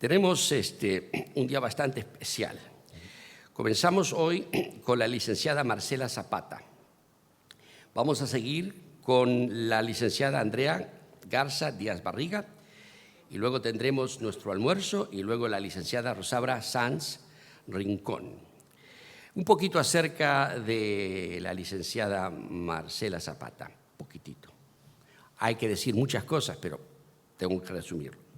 Tenemos un día bastante especial. Comenzamos hoy con la licenciada Marcela Zapata. Vamos a seguir con la licenciada Andrea Garza Díaz Barriga y luego tendremos nuestro almuerzo y luego la licenciada Rosaura Sanz Rincón. Un poquito acerca de la licenciada Marcela Zapata, poquitito. Hay que decir muchas cosas, pero tengo que resumirlo.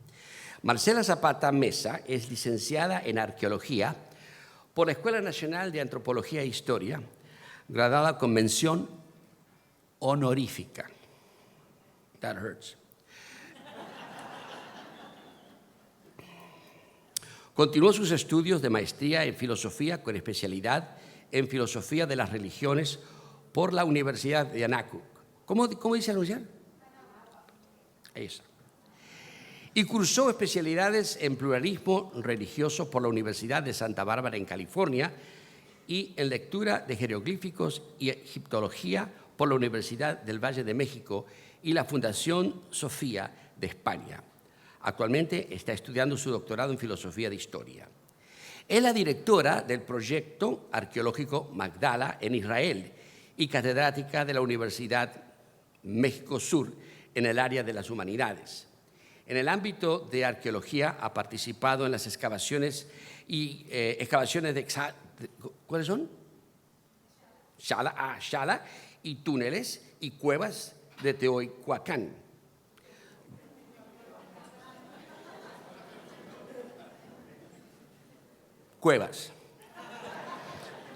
Marcela Zapata Mesa es licenciada en Arqueología por la Escuela Nacional de Antropología e Historia, graduada con mención honorífica. That hurts. Continuó sus estudios de maestría en Filosofía con especialidad en Filosofía de las Religiones por la Universidad de Anáhuac. ¿Cómo dice anunciar? Eso. Y cursó especialidades en pluralismo religioso por la Universidad de Santa Bárbara en California y en lectura de jeroglíficos y egiptología por la Universidad del Valle de México y la Fundación Sofía de España. Actualmente está estudiando su doctorado en Filosofía de Historia. Es la directora del proyecto arqueológico Magdala en Israel y catedrática de la Universidad México Sur en el área de las humanidades. En el ámbito de arqueología ha participado en las excavaciones de ¿cuáles son? Xala y túneles y cuevas de Teotihuacán. Cuevas.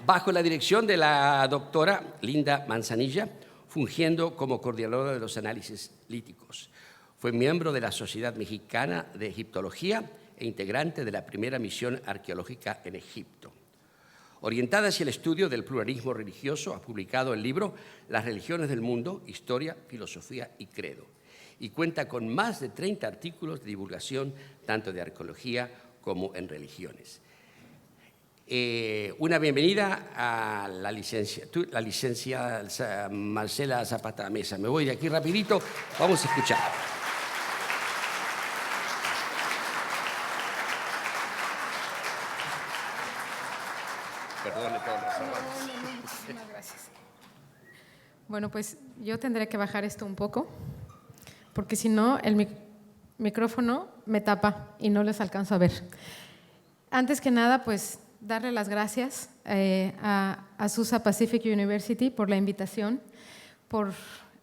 Bajo la dirección de la doctora Linda Manzanilla, fungiendo como coordinadora de los análisis líticos. Fue miembro de la Sociedad Mexicana de Egiptología e integrante de la primera misión arqueológica en Egipto. Orientada hacia el estudio del pluralismo religioso, ha publicado el libro Las religiones del mundo, historia, filosofía y credo, y cuenta con más de 30 artículos de divulgación tanto de arqueología como en religiones. Una bienvenida a la licencia Marcela Zapata Mesa. Me voy de aquí rapidito, vamos a escuchar. Perdone todas las palabras. Muchísimas gracias. Bueno, pues yo tendré que bajar esto un poco, porque si no, el micrófono me tapa y no les alcanzo a ver. Antes que nada, pues darle las gracias a Azusa Pacific University por la invitación, por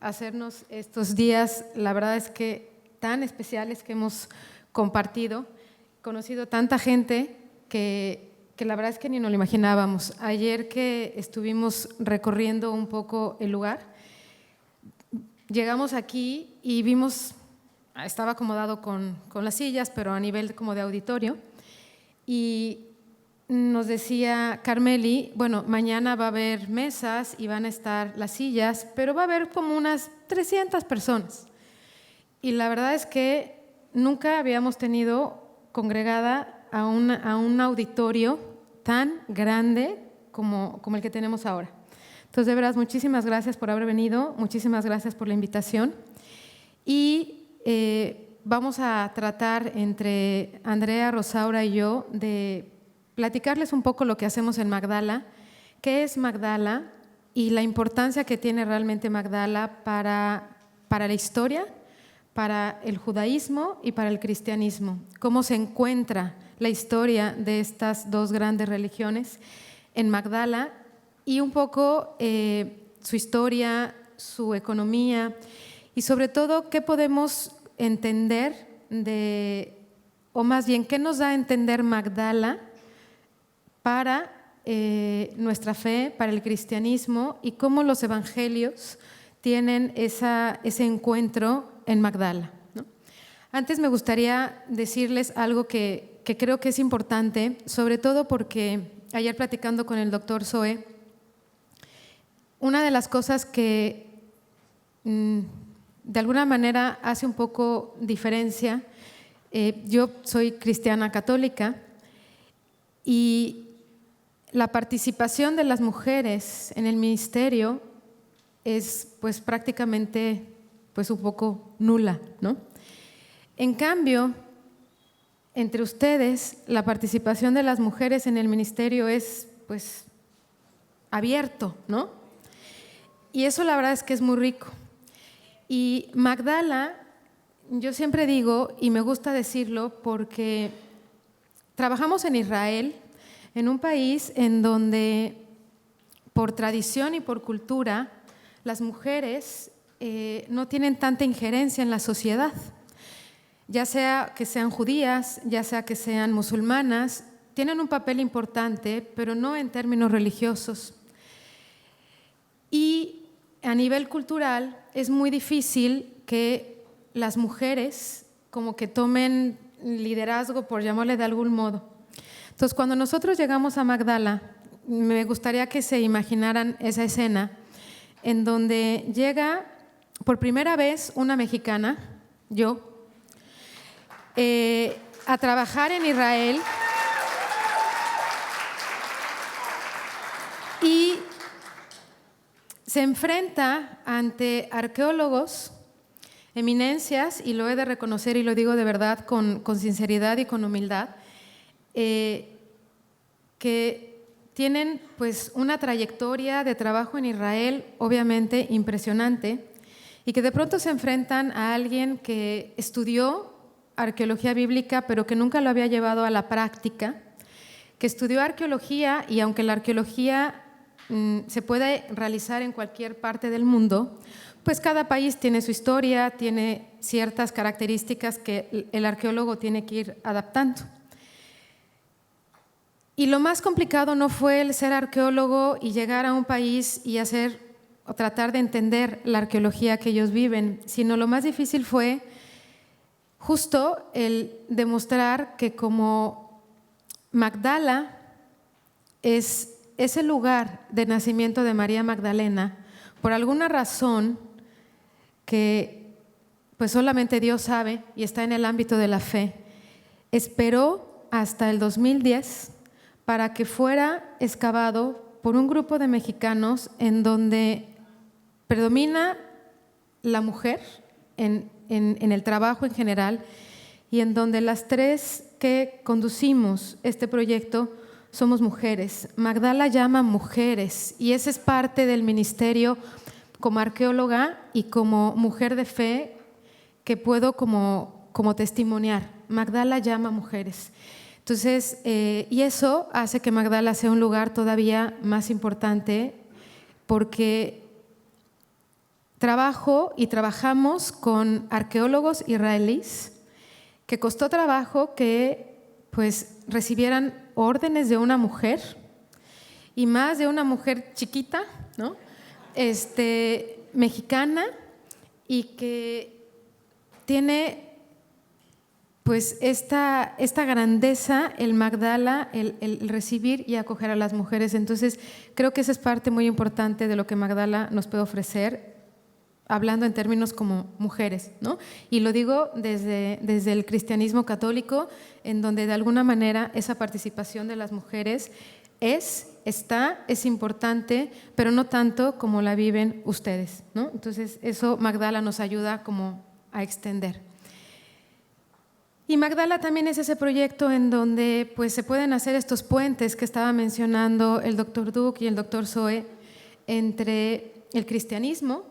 hacernos estos días, la verdad es que tan especiales que hemos compartido, conocido tanta gente que la verdad es que ni nos lo imaginábamos. Ayer que estuvimos recorriendo un poco el lugar, llegamos aquí y vimos, estaba acomodado con las sillas, pero a nivel como de auditorio, y nos decía Carmeli, bueno, mañana va a haber mesas y van a estar las sillas, pero va a haber como unas 300 personas. Y la verdad es que nunca habíamos tenido congregada a un auditorio tan grande como el que tenemos ahora. Entonces, de veras, muchísimas gracias por haber venido, muchísimas gracias por la invitación. Y vamos a tratar entre Andrea, Rosaura y yo de platicarles un poco lo que hacemos en Magdala, qué es Magdala y la importancia que tiene realmente Magdala para la historia, para el judaísmo y para el cristianismo, cómo se encuentra la historia de estas dos grandes religiones en Magdala y un poco su historia, su economía y sobre todo qué podemos entender o más bien qué nos da a entender Magdala para nuestra fe, para el cristianismo y cómo los evangelios tienen ese encuentro en Magdala, ¿no? Antes me gustaría decirles algo que creo que es importante, sobre todo porque ayer platicando con el doctor Zoe, una de las cosas que de alguna manera hace un poco diferencia, yo soy cristiana católica y la participación de las mujeres en el ministerio es pues prácticamente pues un poco nula, ¿no? En cambio, entre ustedes la participación de las mujeres en el ministerio es pues abierto, ¿no? Y eso la verdad es que es muy rico. Y Magdala, yo siempre digo, y me gusta decirlo, porque trabajamos en Israel, en un país en donde por tradición y por cultura las mujeres no tienen tanta injerencia en la sociedad. Ya sea que sean judías, ya sea que sean musulmanas, tienen un papel importante, pero no en términos religiosos. Y a nivel cultural es muy difícil que las mujeres como que tomen liderazgo, por llamarle de algún modo. Entonces, cuando nosotros llegamos a Magdala, me gustaría que se imaginaran esa escena en donde llega por primera vez una mexicana, yo, a trabajar en Israel y se enfrenta ante arqueólogos, eminencias, y lo he de reconocer y lo digo de verdad con sinceridad y con humildad, que tienen pues una trayectoria de trabajo en Israel obviamente impresionante y que de pronto se enfrentan a alguien que estudió arqueología bíblica, pero que nunca lo había llevado a la práctica, que estudió arqueología y aunque la arqueología se puede realizar en cualquier parte del mundo, pues cada país tiene su historia, tiene ciertas características que el arqueólogo tiene que ir adaptando. Y lo más complicado no fue el ser arqueólogo y llegar a un país y hacer o tratar de entender la arqueología que ellos viven, sino lo más difícil fue justo el demostrar que como Magdala es ese lugar de nacimiento de María Magdalena, por alguna razón que pues solamente Dios sabe y está en el ámbito de la fe, esperó hasta el 2010 para que fuera excavado por un grupo de mexicanos en donde predomina la mujer en el trabajo en general y en donde las tres que conducimos este proyecto somos mujeres. Magdala llama mujeres y esa es parte del ministerio como arqueóloga y como mujer de fe que puedo como testimoniar. Magdala llama mujeres. Entonces, y eso hace que Magdala sea un lugar todavía más importante porque trabajo y trabajamos con arqueólogos israelíes que costó trabajo que pues recibieran órdenes de una mujer y más de una mujer chiquita, ¿no? Mexicana y que tiene pues esta grandeza, el Magdala, el recibir y acoger a las mujeres. Entonces creo que esa es parte muy importante de lo que Magdala nos puede ofrecer, hablando en términos como mujeres, ¿no? Y lo digo desde el cristianismo católico, en donde de alguna manera esa participación de las mujeres es importante, pero no tanto como la viven ustedes, ¿no? Entonces eso Magdala nos ayuda como a extender. Y Magdala también es ese proyecto en donde pues, se pueden hacer estos puentes que estaba mencionando el doctor Duque y el doctor Zoe entre el cristianismo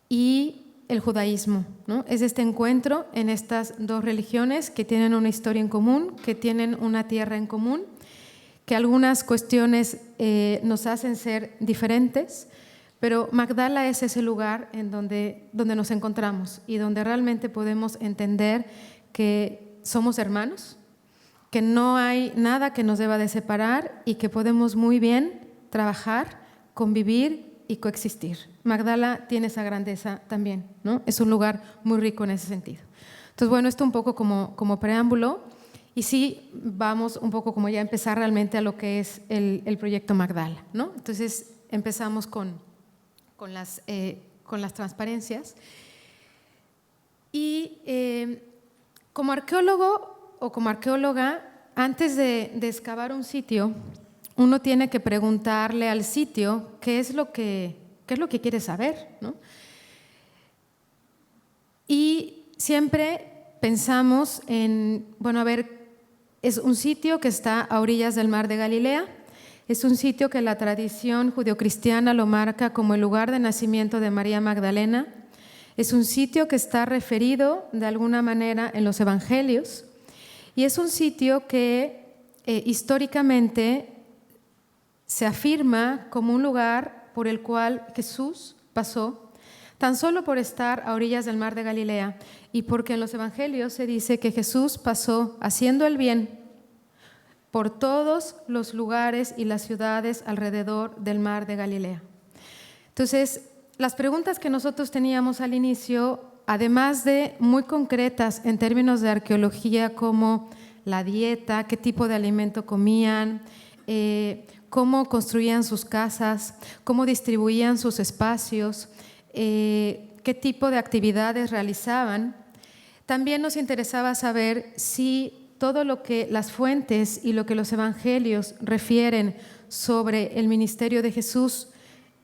y el judaísmo, ¿no? Es este encuentro en estas dos religiones que tienen una historia en común, que tienen una tierra en común, que algunas cuestiones nos hacen ser diferentes, pero Magdala es ese lugar en donde nos encontramos y donde realmente podemos entender que somos hermanos, que no hay nada que nos deba de separar y que podemos muy bien trabajar, convivir y coexistir. Magdala tiene esa grandeza también, ¿no? Es un lugar muy rico en ese sentido. Entonces, bueno, esto un poco como preámbulo y sí vamos un poco como ya a empezar realmente a lo que es el proyecto Magdala, ¿no? Entonces, empezamos con las transparencias y como arqueólogo o como arqueóloga, antes de excavar un sitio, uno tiene que preguntarle al sitio qué es lo que quiere saber, ¿no? Y siempre pensamos en, bueno, a ver, es un sitio que está a orillas del mar de Galilea, es un sitio que la tradición judeocristiana lo marca como el lugar de nacimiento de María Magdalena, es un sitio que está referido de alguna manera en los evangelios y es un sitio que históricamente se afirma como un lugar por el cual Jesús pasó, tan solo por estar a orillas del mar de Galilea y porque en los evangelios se dice que Jesús pasó haciendo el bien por todos los lugares y las ciudades alrededor del mar de Galilea. Entonces, las preguntas que nosotros teníamos al inicio, además de muy concretas en términos de arqueología, como la dieta, qué tipo de alimento comían, cómo construían sus casas, cómo distribuían sus espacios, qué tipo de actividades realizaban, también nos interesaba saber si todo lo que las fuentes y lo que los evangelios refieren sobre el ministerio de Jesús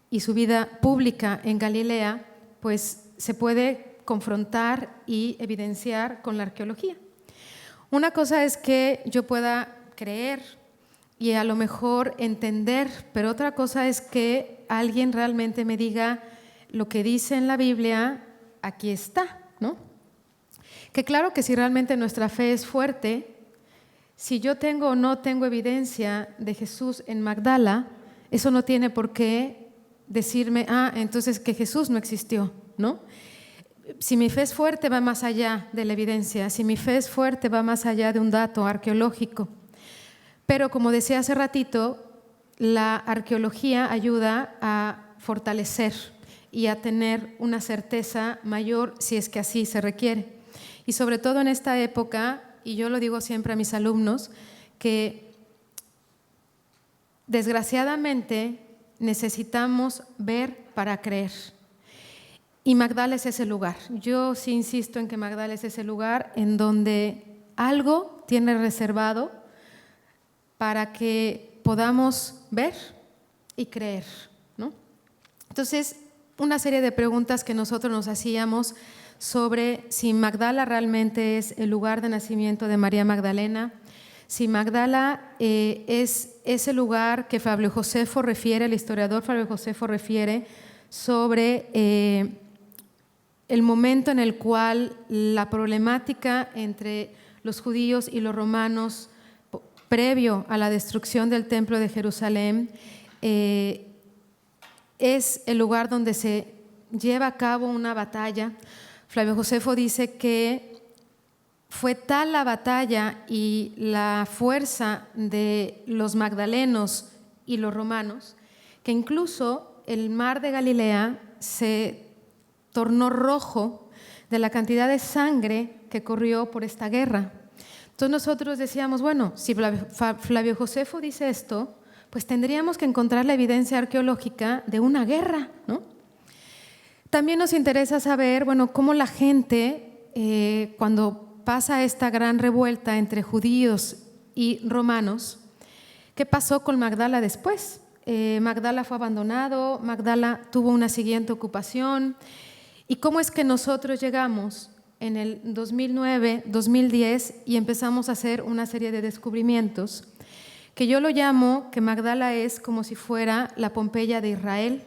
y su vida pública en Galilea, pues se puede confrontar y evidenciar con la arqueología. Una cosa es que yo pueda creer y a lo mejor entender, pero otra cosa es que alguien realmente me diga lo que dice en la Biblia, aquí está, ¿no? Que claro que si realmente nuestra fe es fuerte, si yo tengo o no tengo evidencia de Jesús en Magdala, eso no tiene por qué decirme, entonces que Jesús no existió, ¿no? Si mi fe es fuerte va más allá de la evidencia, si mi fe es fuerte va más allá de un dato arqueológico. Pero como decía hace ratito, la arqueología ayuda a fortalecer y a tener una certeza mayor si es que así se requiere. Y sobre todo en esta época, y yo lo digo siempre a mis alumnos, que desgraciadamente necesitamos ver para creer. Y Magdala es ese lugar. Yo sí insisto en que Magdala es ese lugar en donde algo tiene reservado para que podamos ver y creer, ¿no? Entonces, una serie de preguntas que nosotros nos hacíamos sobre si Magdala realmente es el lugar de nacimiento de María Magdalena, si Magdala es ese lugar que Flavio Josefo refiere, el historiador Flavio Josefo refiere sobre el momento en el cual la problemática entre los judíos y los romanos previo a la destrucción del templo de Jerusalén es el lugar donde se lleva a cabo una batalla. Flavio Josefo dice que fue tal la batalla y la fuerza de los magdalenos y los romanos que incluso el mar de Galilea se tornó rojo de la cantidad de sangre que corrió por esta guerra. Entonces nosotros decíamos, bueno, si Flavio Josefo dice esto, pues tendríamos que encontrar la evidencia arqueológica de una guerra, ¿no? También nos interesa saber, bueno, cómo la gente, cuando pasa esta gran revuelta entre judíos y romanos, ¿qué pasó con Magdala después? Magdala fue abandonado, Magdala tuvo una siguiente ocupación, y cómo es que nosotros llegamos en el 2009, 2010 y empezamos a hacer una serie de descubrimientos que yo lo llamo que Magdala es como si fuera la Pompeya de Israel,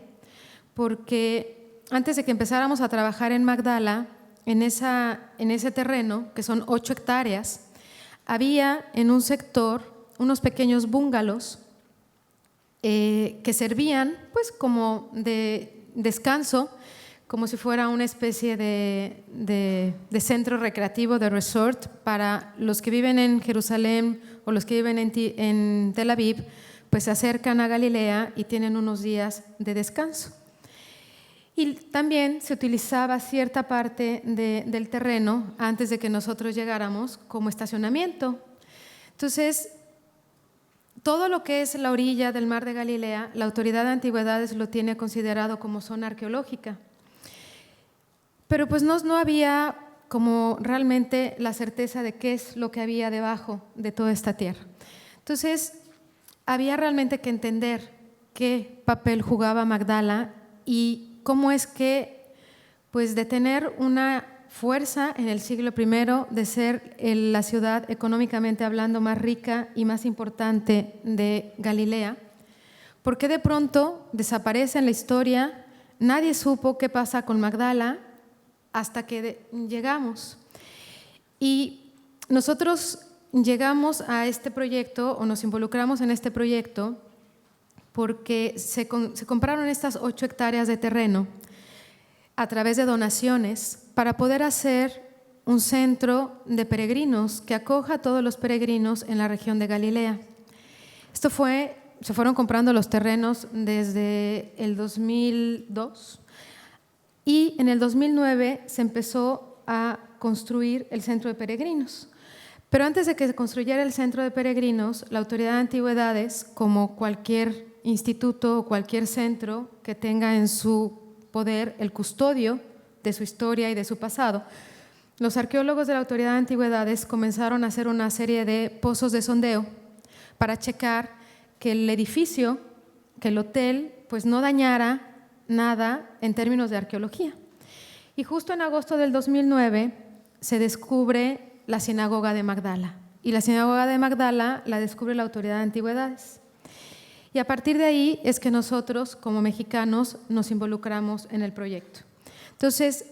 porque antes de que empezáramos a trabajar en Magdala, en ese terreno, que son 8 hectáreas, había en un sector unos pequeños búngalos que servían pues como de descanso, como si fuera una especie de centro recreativo, de resort, para los que viven en Jerusalén o los que viven en Tel Aviv, pues se acercan a Galilea y tienen unos días de descanso. Y también se utilizaba cierta parte del terreno antes de que nosotros llegáramos como estacionamiento. Entonces, todo lo que es la orilla del mar de Galilea, la Autoridad de Antigüedades lo tiene considerado como zona arqueológica. Pero pues no había como realmente la certeza de qué es lo que había debajo de toda esta tierra. Entonces, había realmente que entender qué papel jugaba Magdala y cómo es que, pues de tener una fuerza en el siglo I de ser la ciudad económicamente hablando más rica y más importante de Galilea. ¿Por qué de pronto desaparece en la historia? Nadie supo qué pasa con Magdala hasta que llegamos. Y nosotros llegamos a este proyecto o nos involucramos en este proyecto porque se compraron estas 8 hectáreas de terreno a través de donaciones para poder hacer un centro de peregrinos que acoja a todos los peregrinos en la región de Galilea. Se fueron comprando los terrenos desde el 2002 y en el 2009 se empezó a construir el centro de peregrinos. Pero antes de que se construyera el centro de peregrinos, la Autoridad de Antigüedades, como cualquier instituto o cualquier centro que tenga en su poder el custodio de su historia y de su pasado, los arqueólogos de la Autoridad de Antigüedades comenzaron a hacer una serie de pozos de sondeo para checar que el edificio, que el hotel, pues no dañara nada en términos de arqueología. Y justo en agosto del 2009 se descubre la sinagoga de Magdala. Y la sinagoga de Magdala la descubre la Autoridad de Antigüedades. Y a partir de ahí es que nosotros, como mexicanos, nos involucramos en el proyecto. Entonces,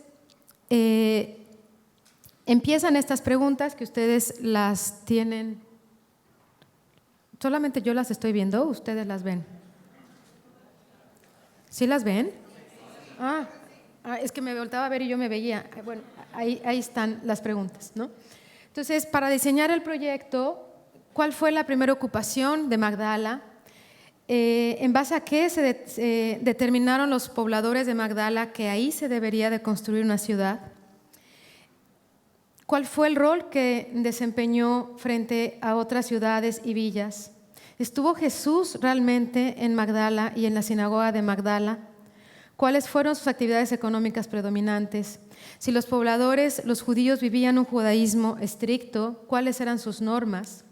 empiezan estas preguntas que ustedes las tienen. Solamente yo las estoy viendo, ustedes las ven. ¿Sí las ven? Es que me voltaba a ver y yo me veía. Bueno, ahí están las preguntas, ¿no? Entonces, para diseñar el proyecto, ¿cuál fue la primera ocupación de Magdala? ¿En base a qué se determinaron los pobladores de Magdala que ahí se debería de construir una ciudad? ¿Cuál fue el rol que desempeñó frente a otras ciudades y villas? ¿Estuvo Jesús realmente en Magdala y en la sinagoga de Magdala? ¿Cuáles fueron sus actividades económicas predominantes? Si los pobladores, los judíos, vivían un judaísmo estricto, ¿cuáles eran sus normas?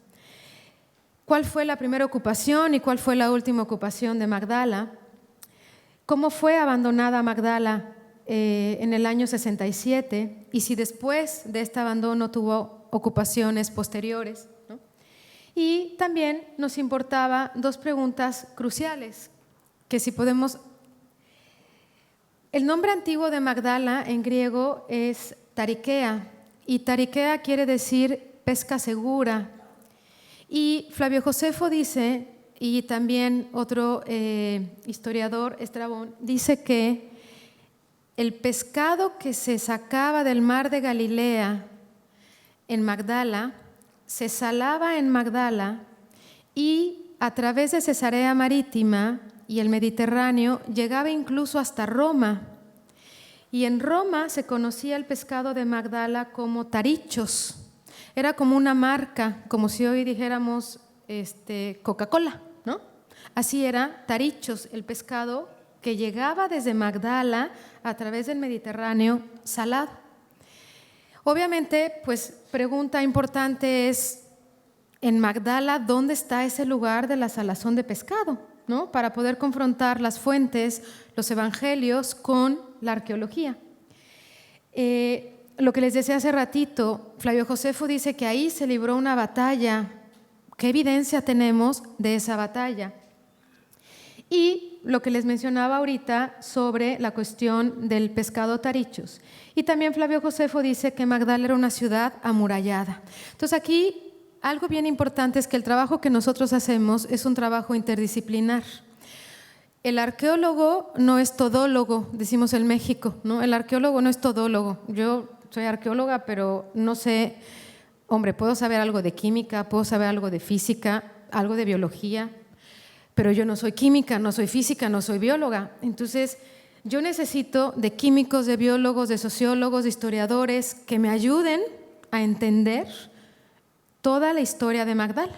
¿Cuál fue la primera ocupación y cuál fue la última ocupación de Magdala? ¿Cómo fue abandonada Magdala en el año 67? Y si después de este abandono tuvo ocupaciones posteriores, ¿no? Y también nos importaba 2 preguntas cruciales, que si podemos… El nombre antiguo de Magdala en griego es Tarikea, y Tarikea quiere decir pesca segura. Y Flavio Josefo dice, y también otro historiador, Estrabón, dice que el pescado que se sacaba del mar de Galilea en Magdala, se salaba en Magdala y a través de Cesarea Marítima y el Mediterráneo llegaba incluso hasta Roma. Y en Roma se conocía el pescado de Magdala como tarichos. Era como una marca, como si hoy dijéramos Coca-Cola, ¿no? Así era tarichos, el pescado que llegaba desde Magdala a través del Mediterráneo salado. Obviamente, pues pregunta importante es, en Magdala, ¿dónde está ese lugar de la salazón de pescado? ¿No? Para poder confrontar las fuentes, los evangelios con la arqueología. Lo que les decía hace ratito, Flavio Josefo dice que ahí se libró una batalla. ¿Qué evidencia tenemos de esa batalla? Y lo que les mencionaba ahorita sobre la cuestión del pescado tarichos. Y también Flavio Josefo dice que Magdala era una ciudad amurallada. Entonces aquí algo bien importante es que el trabajo que nosotros hacemos es un trabajo interdisciplinar. El arqueólogo no es todólogo, decimos en México, ¿no? El arqueólogo no es todólogo. Yo soy arqueóloga, pero no sé, hombre, puedo saber algo de química, puedo saber algo de física, algo de biología, pero yo no soy química, no soy física, no soy bióloga. Entonces, yo necesito de químicos, de biólogos, de sociólogos, de historiadores que me ayuden a entender toda la historia de Magdala.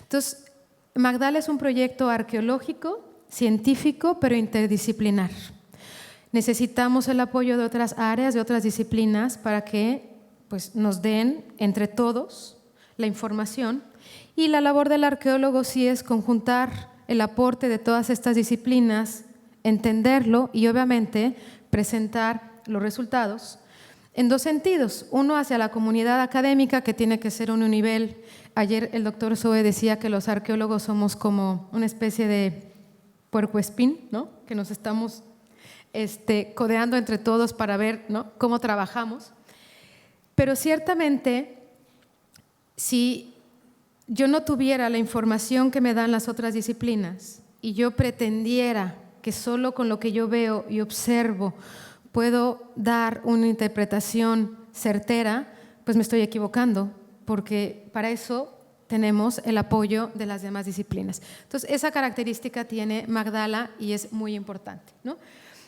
Entonces, Magdala es un proyecto arqueológico, científico, pero interdisciplinar. Necesitamos el apoyo de otras áreas, de otras disciplinas, para que pues, nos den entre todos la información. Y la labor del arqueólogo sí es conjuntar el aporte de todas estas disciplinas, entenderlo y obviamente presentar los resultados. en dos sentidos. Uno hacia la comunidad académica, que tiene que ser un nivel. Ayer el doctor Zoe decía que los arqueólogos somos como una especie de puercoespín, ¿no? Que nos estamos codeando entre todos para ver, ¿no?, cómo trabajamos. Pero ciertamente, si yo no tuviera la información que me dan las otras disciplinas y yo pretendiera que solo con lo que yo veo y observo puedo dar una interpretación certera, pues me estoy equivocando, porque para eso tenemos el apoyo de las demás disciplinas. Entonces, esa característica tiene Magdala y es muy importante, ¿no?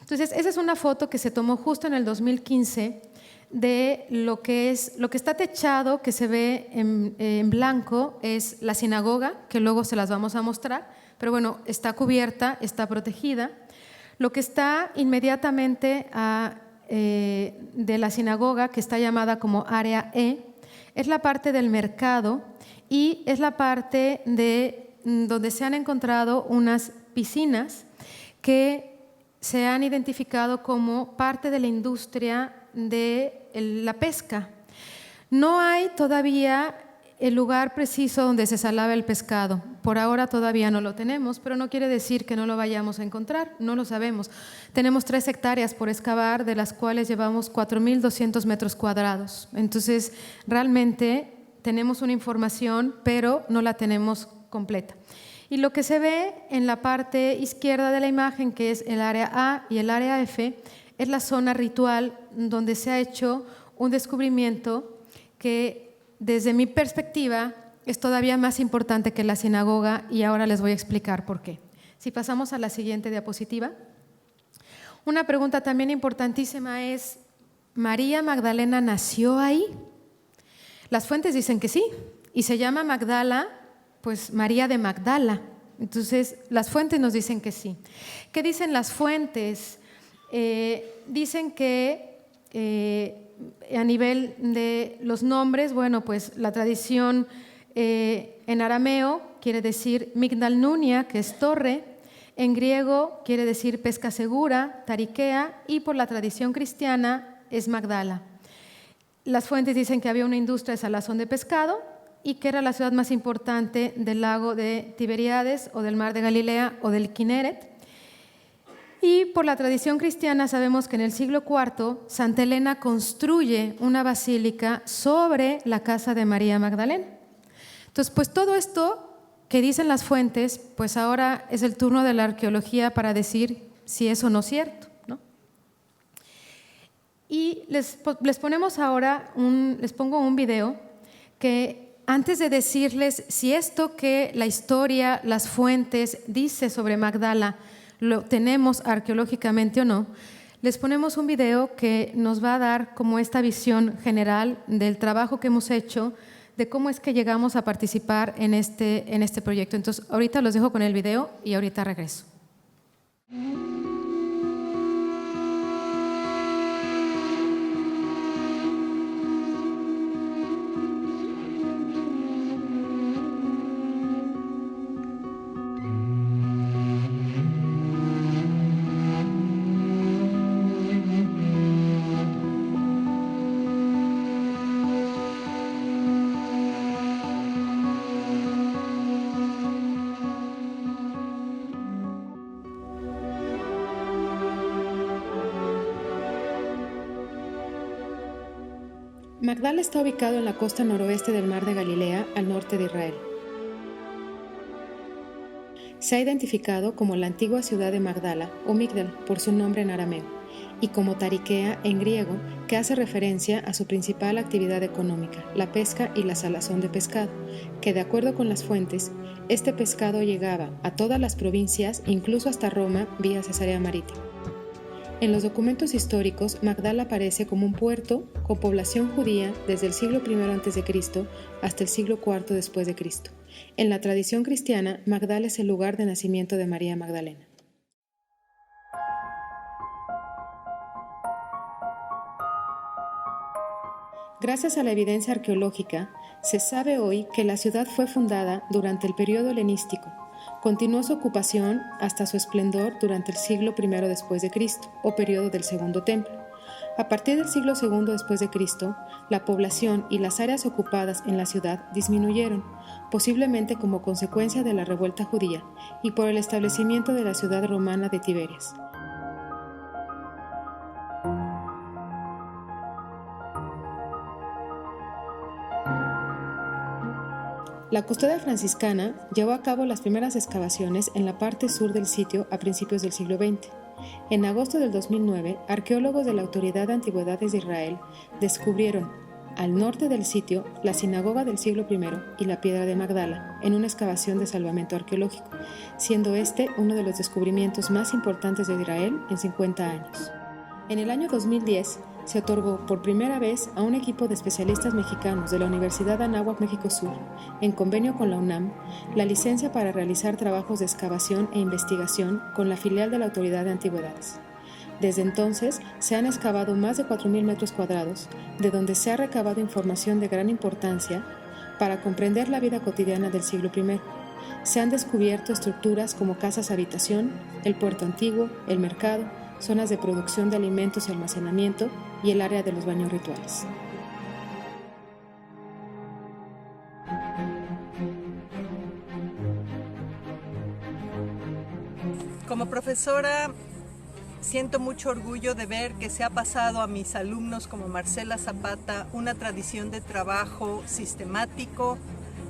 Entonces, esa es una foto que se tomó justo en el 2015 de lo que está techado, que se ve en blanco, es la sinagoga, que luego se las vamos a mostrar, pero bueno, está cubierta, está protegida. Lo que está inmediatamente de la sinagoga, que está llamada como área E, es la parte del mercado y es la parte donde se han encontrado unas piscinas que se han identificado como parte de la industria de la pesca. No hay todavía el lugar preciso donde se salaba el pescado. Por ahora todavía no lo tenemos, pero no quiere decir que no lo vayamos a encontrar, no lo sabemos. Tenemos 3 hectáreas por excavar, de las cuales llevamos 4.200 metros cuadrados. Entonces, realmente tenemos una información, pero no la tenemos completa. Y lo que se ve en la parte izquierda de la imagen, que es el área A y el área F, es la zona ritual donde se ha hecho un descubrimiento que, desde mi perspectiva, es todavía más importante que la sinagoga, y ahora les voy a explicar por qué. Si pasamos a la siguiente diapositiva. Una pregunta también importantísima es, ¿María Magdalena nació ahí? Las fuentes dicen que sí, y se llama Magdala, pues María de Magdala. Entonces, las fuentes nos dicen que sí. ¿Qué dicen las fuentes? Dicen que a nivel de los nombres, bueno, pues la tradición en arameo quiere decir Migdal Nunia, que es torre, en griego quiere decir pesca segura, tariquea, y por la tradición cristiana es Magdala. Las fuentes dicen que había una industria de salazón de pescado y que era la ciudad más importante del lago de Tiberíades o del mar de Galilea o del Kineret. Y por la tradición cristiana sabemos que en el siglo IV Santa Elena construye una basílica sobre la casa de María Magdalena. Entonces, pues todo esto que dicen las fuentes, pues ahora es el turno de la arqueología para decir si es o no cierto, ¿no? Y les ponemos ahora les pongo un video que, antes de decirles si esto que la historia, las fuentes dice sobre Magdala lo tenemos arqueológicamente o no, les ponemos un video que nos va a dar como esta visión general del trabajo que hemos hecho, de cómo es que llegamos a participar en este proyecto. Entonces, ahorita los dejo con el video y ahorita regreso. Magdala está ubicado en la costa noroeste del mar de Galilea, al norte de Israel. Se ha identificado como la antigua ciudad de Magdala, o Migdal, por su nombre en arameo, y como Tariquea en griego, que hace referencia a su principal actividad económica, la pesca y la salazón de pescado, que, de acuerdo con las fuentes, este pescado llegaba a todas las provincias, incluso hasta Roma, vía Cesarea Marítima. En los documentos históricos, Magdala aparece como un puerto con población judía desde el siglo I a.C. hasta el siglo IV después de Cristo. En la tradición cristiana, Magdala es el lugar de nacimiento de María Magdalena. Gracias a la evidencia arqueológica, se sabe hoy que la ciudad fue fundada durante el periodo helenístico. Continuó su ocupación hasta su esplendor durante el siglo I después de Cristo, o periodo del Segundo Templo. A partir del siglo II después de Cristo, la población y las áreas ocupadas en la ciudad disminuyeron, posiblemente como consecuencia de la revuelta judía y por el establecimiento de la ciudad romana de Tiberias. La custodia franciscana llevó a cabo las primeras excavaciones en la parte sur del sitio a principios del siglo XX. En agosto del 2009, arqueólogos de la Autoridad de Antigüedades de Israel descubrieron, al norte del sitio, la sinagoga del siglo I y la piedra de Magdala, en una excavación de salvamento arqueológico, siendo este uno de los descubrimientos más importantes de Israel en 50 años. En el año 2010, se otorgó por primera vez a un equipo de especialistas mexicanos de la Universidad Anáhuac México Sur, en convenio con la UNAM, la licencia para realizar trabajos de excavación e investigación con la filial de la Autoridad de Antigüedades. Desde entonces, se han excavado más de 4.000 metros cuadrados, de donde se ha recabado información de gran importancia para comprender la vida cotidiana del siglo I. Se han descubierto estructuras como casas-habitación, el puerto antiguo, el mercado, zonas de producción de alimentos y almacenamiento y el área de los baños rituales. Como profesora, siento mucho orgullo de ver que se ha pasado a mis alumnos como Marcela Zapata una tradición de trabajo sistemático,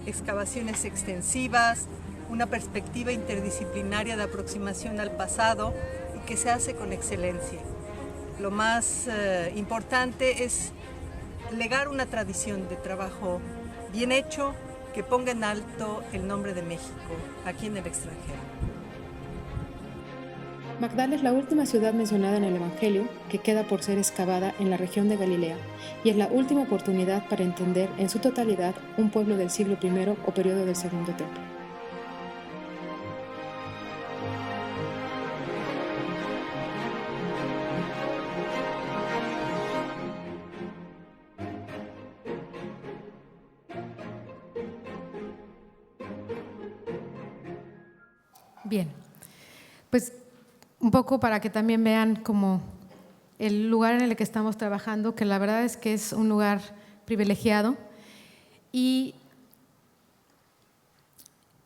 excavaciones extensivas, una perspectiva interdisciplinaria de aproximación al pasado y que se hace con excelencia. Lo más importante es legar una tradición de trabajo bien hecho que ponga en alto el nombre de México aquí en el extranjero. Magdala es la última ciudad mencionada en el Evangelio que queda por ser excavada en la región de Galilea y es la última oportunidad para entender en su totalidad un pueblo del siglo I o periodo del Segundo Templo. Bien, pues un poco para que también vean como el lugar en el que estamos trabajando, que la verdad es que es un lugar privilegiado y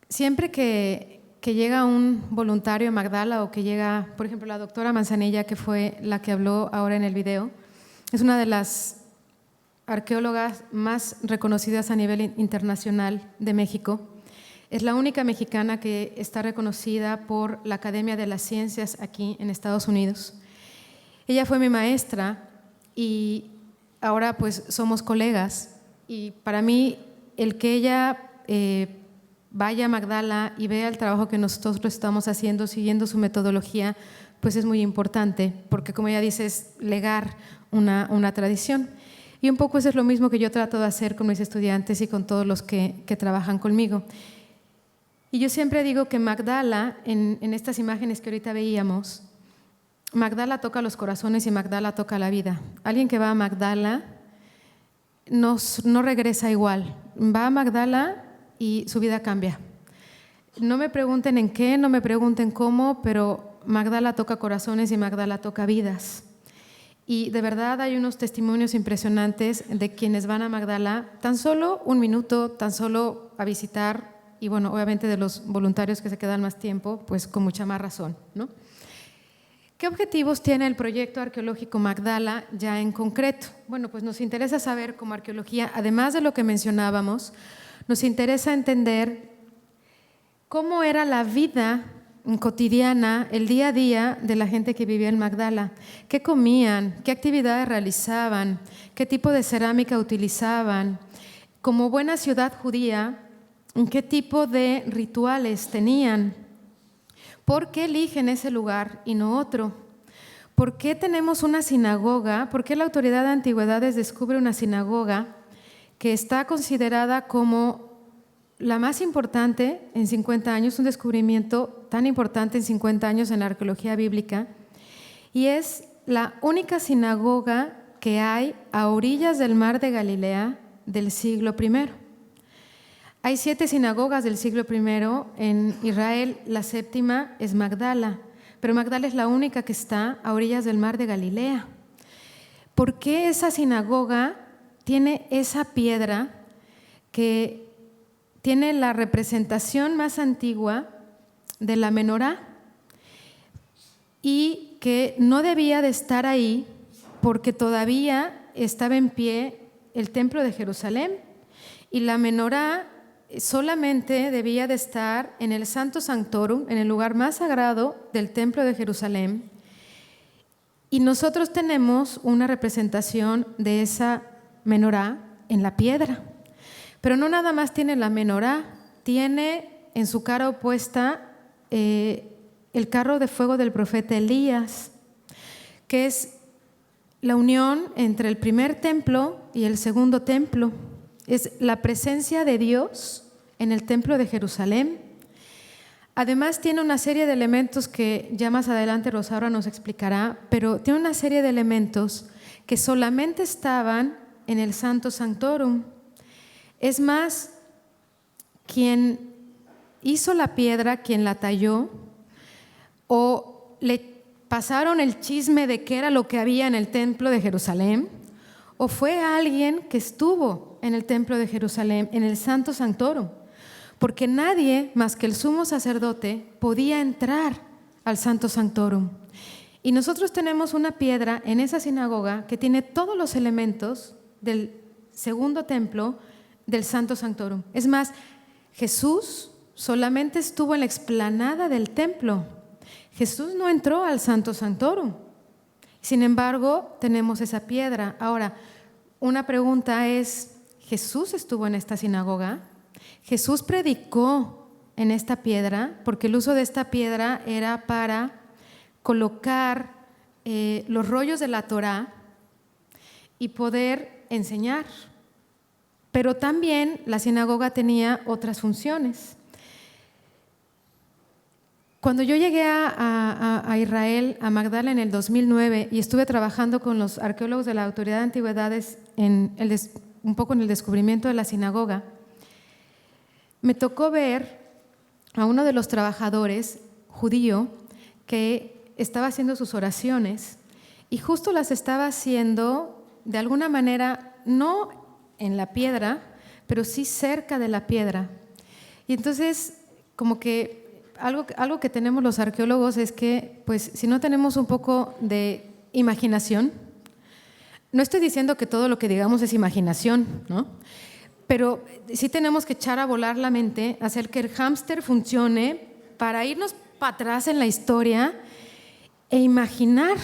siempre que llega un voluntario a Magdala o que llega, por ejemplo, la doctora Manzanilla, que fue la que habló ahora en el video, es una de las arqueólogas más reconocidas a nivel internacional de México. Es la única mexicana que está reconocida por la Academia de las Ciencias aquí en Estados Unidos. Ella fue mi maestra y ahora pues somos colegas y para mí el que ella vaya a Magdala y vea el trabajo que nosotros estamos haciendo siguiendo su metodología pues es muy importante porque como ella dice es legar una tradición. Y un poco eso es lo mismo que yo trato de hacer con mis estudiantes y con todos los que trabajan conmigo. Y yo siempre digo que Magdala, en estas imágenes que ahorita veíamos, Magdala toca los corazones y Magdala toca la vida. Alguien que va a Magdala no regresa igual. Va a Magdala y su vida cambia. No me pregunten en qué, no me pregunten cómo, pero Magdala toca corazones y Magdala toca vidas. Y de verdad hay unos testimonios impresionantes de quienes van a Magdala, tan solo un minuto, tan solo a visitar. Y bueno, obviamente de los voluntarios que se quedan más tiempo, pues con mucha más razón, ¿no? ¿Qué objetivos tiene el proyecto arqueológico Magdala ya en concreto? Bueno, pues nos interesa saber como arqueología, además de lo que mencionábamos, nos interesa entender cómo era la vida cotidiana, el día a día de la gente que vivía en Magdala. ¿Qué comían? ¿Qué actividades realizaban? ¿Qué tipo de cerámica utilizaban? Como buena ciudad judía, ¿qué tipo de rituales tenían? ¿Por qué eligen ese lugar y no otro? ¿Por qué tenemos una sinagoga? ¿Por qué la Autoridad de Antigüedades descubre una sinagoga que está considerada como la más importante en 50 años, un descubrimiento tan importante en 50 años en la arqueología bíblica? Y es la única sinagoga que hay a orillas del mar de Galilea del siglo I. Hay 7 sinagogas del siglo I en Israel, la séptima es Magdala, pero Magdala es la única que está a orillas del mar de Galilea. ¿por qué esa sinagoga tiene esa piedra que tiene la representación más antigua de la menorá y que no debía de estar ahí porque todavía estaba en pie el templo de Jerusalén y la menorá solamente debía de estar en el Santo Sanctorum, en el lugar más sagrado del templo de Jerusalén? Y nosotros tenemos una representación de esa menorá en la piedra. Pero no nada más tiene la menorá, tiene en su cara opuesta el carro de fuego del profeta Elías, que es la unión entre el primer templo y el segundo templo. Es la presencia de Dios en el templo de Jerusalén. Además tiene una serie de elementos que ya más adelante Rosaura nos explicará, pero tiene una serie de elementos que solamente estaban en el Santo Sanctorum. Es más, quien hizo la piedra, quien la talló, o le pasaron el chisme de qué era lo que había en el templo de Jerusalén, o fue alguien que estuvo en el templo de Jerusalén, en el Santo Sanctorum, porque nadie más que el sumo sacerdote podía entrar al Santo Sanctorum. Y nosotros tenemos una piedra en esa sinagoga que tiene todos los elementos del segundo templo del Santo Sanctorum. Es más, Jesús solamente estuvo en la explanada del templo. Jesús no entró al Santo Sanctorum. Sin embargo, tenemos esa piedra. Ahora, una pregunta es, ¿Jesús estuvo en esta sinagoga? ¿Jesús predicó en esta piedra? Porque el uso de esta piedra era para colocar los rollos de la Torá y poder enseñar. Pero también la sinagoga tenía otras funciones. Cuando yo llegué a Israel, a Magdala en el 2009, y estuve trabajando con los arqueólogos de la Autoridad de Antigüedades un poco en el descubrimiento de la sinagoga, me tocó ver a uno de los trabajadores judío que estaba haciendo sus oraciones y justo las estaba haciendo de alguna manera, no en la piedra, pero sí cerca de la piedra. Y entonces, como que algo que tenemos los arqueólogos es que, pues, si no tenemos un poco de imaginación, no estoy diciendo que todo lo que digamos es imaginación, ¿no? Pero sí tenemos que echar a volar la mente, hacer que el hámster funcione para irnos para atrás en la historia e imaginar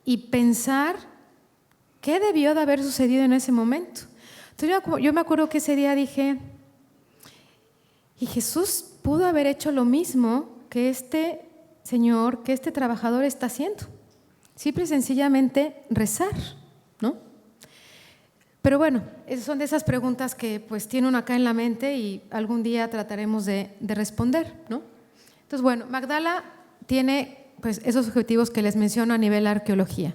y pensar qué debió de haber sucedido en ese momento. Entonces yo me acuerdo que ese día dije, y Jesús pudo haber hecho lo mismo que este señor, que este trabajador está haciendo. Simple y sencillamente rezar, ¿no? Pero bueno, esas son de esas preguntas que pues tiene uno acá en la mente y algún día trataremos de responder, ¿no? Entonces, bueno, Magdala tiene pues esos objetivos que les menciono a nivel arqueología.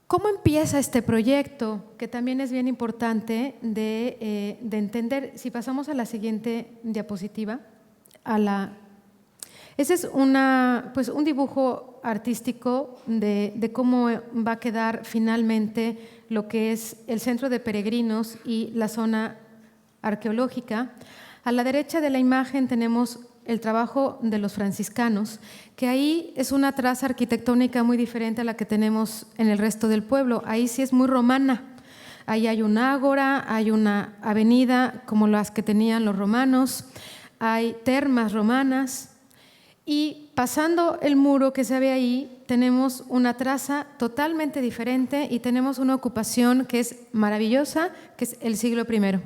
¿Cómo empieza este proyecto? Que también es bien importante de entender. Si pasamos a la siguiente diapositiva, ese es un dibujo artístico de cómo va a quedar finalmente lo que es el centro de peregrinos y la zona arqueológica. A la derecha de la imagen tenemos el trabajo de los franciscanos, que ahí es una traza arquitectónica muy diferente a la que tenemos en el resto del pueblo. Ahí sí es muy romana. Ahí hay un ágora, hay una avenida como las que tenían los romanos, hay termas romanas y pasando el muro que se ve ahí tenemos una traza totalmente diferente y tenemos una ocupación que es maravillosa, que es el siglo I.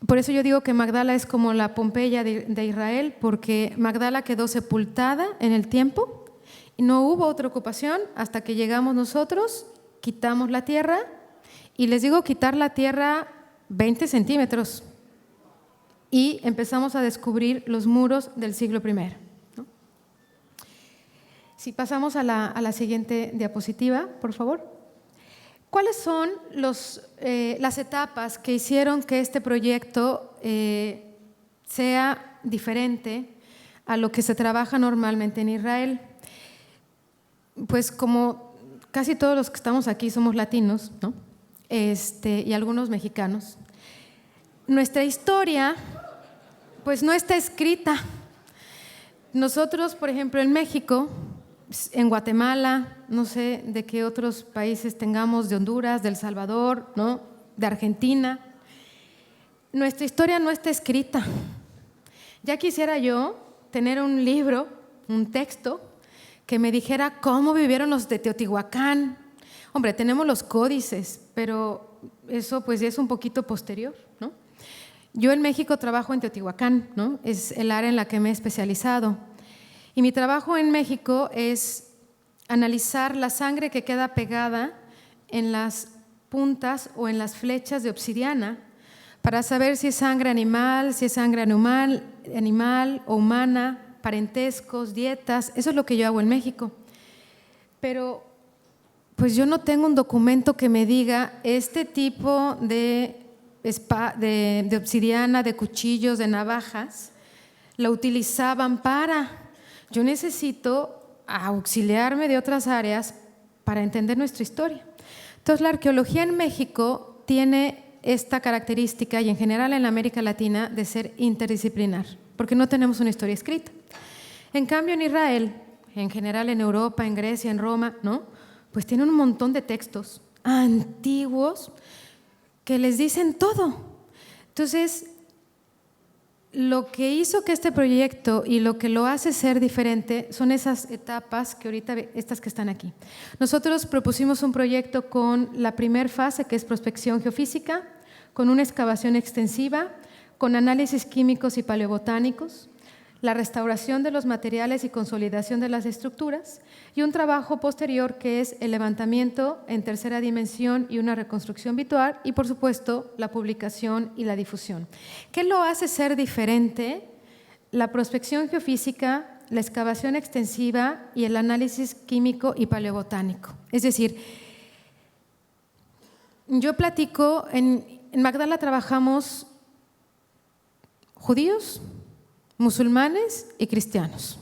Por eso yo digo que Magdala es como la Pompeya de Israel, porque Magdala quedó sepultada en el tiempo y no hubo otra ocupación hasta que llegamos nosotros, quitamos la tierra, y les digo quitar la tierra 20 centímetros y empezamos a descubrir los muros del siglo I, ¿no? Si pasamos a la siguiente diapositiva, por favor. ¿Cuáles son las etapas que hicieron que este proyecto sea diferente a lo que se trabaja normalmente en Israel? Pues como casi todos los que estamos aquí somos latinos, ¿no? Y algunos mexicanos. Nuestra historia, pues no está escrita. Nosotros, por ejemplo, en México, en Guatemala, no sé de qué otros países tengamos, de Honduras, de El Salvador, ¿no? De Argentina, nuestra historia no está escrita. Ya quisiera yo tener un libro, un texto, que me dijera cómo vivieron los de Teotihuacán. Hombre, tenemos los códices, pero eso pues es un poquito posterior, ¿no? Yo en México trabajo en Teotihuacán, ¿no? Es el área en la que me he especializado. Y mi trabajo en México es analizar la sangre que queda pegada en las puntas o en las flechas de obsidiana para saber si es sangre animal, si es sangre animal o humana, parentescos, dietas. Eso es lo que yo hago en México. Pero pues yo no tengo un documento que me diga este tipo de obsidiana, de cuchillos, de navajas, la utilizaban para… Yo necesito auxiliarme de otras áreas para entender nuestra historia. Entonces, la arqueología en México tiene esta característica, y en general en América Latina, de ser interdisciplinar, porque no tenemos una historia escrita. En cambio, en Israel, en general en Europa, en Grecia, en Roma, ¿no? Pues tienen un montón de textos antiguos que les dicen todo. Entonces, lo que hizo que este proyecto y lo que lo hace ser diferente son esas etapas que ahorita, estas que están aquí. Nosotros propusimos un proyecto con la primera fase, que es prospección geofísica, con una excavación extensiva, con análisis químicos y paleobotánicos, la restauración de los materiales y consolidación de las estructuras, y un trabajo posterior que es el levantamiento en tercera dimensión y una reconstrucción visual, y por supuesto la publicación y la difusión. ¿Qué lo hace ser diferente? La prospección geofísica, la excavación extensiva y el análisis químico y paleobotánico. Es decir, yo platico, en Magdala trabajamos judíos, musulmanes y cristianos.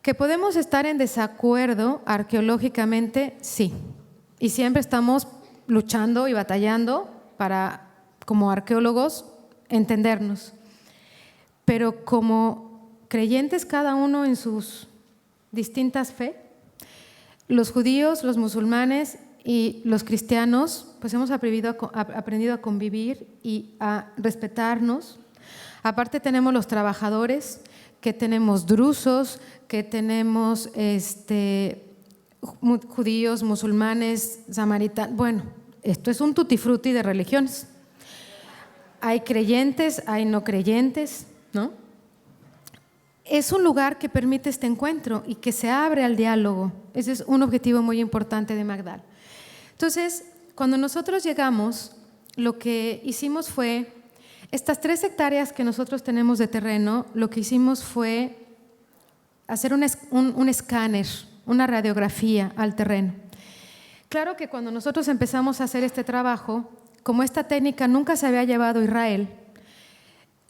¿Que podemos estar en desacuerdo arqueológicamente? Sí. Y siempre estamos luchando y batallando para, como arqueólogos, entendernos. Pero como creyentes cada uno en sus distintas fe, los judíos, los musulmanes y los cristianos, pues hemos aprendido a convivir y a respetarnos. Aparte tenemos los trabajadores, que tenemos drusos, que tenemos judíos, musulmanes, samaritanos. Bueno, esto es un tutti frutti de religiones. Hay creyentes, hay no creyentes, ¿no? Es un lugar que permite este encuentro y que se abre al diálogo. Ese es un objetivo muy importante de Magdala. Entonces, cuando nosotros llegamos, lo que hicimos fue… Estas 3 hectáreas que nosotros tenemos de terreno, lo que hicimos fue hacer un escáner, una radiografía al terreno. Claro que cuando nosotros empezamos a hacer este trabajo, como esta técnica nunca se había llevado a Israel,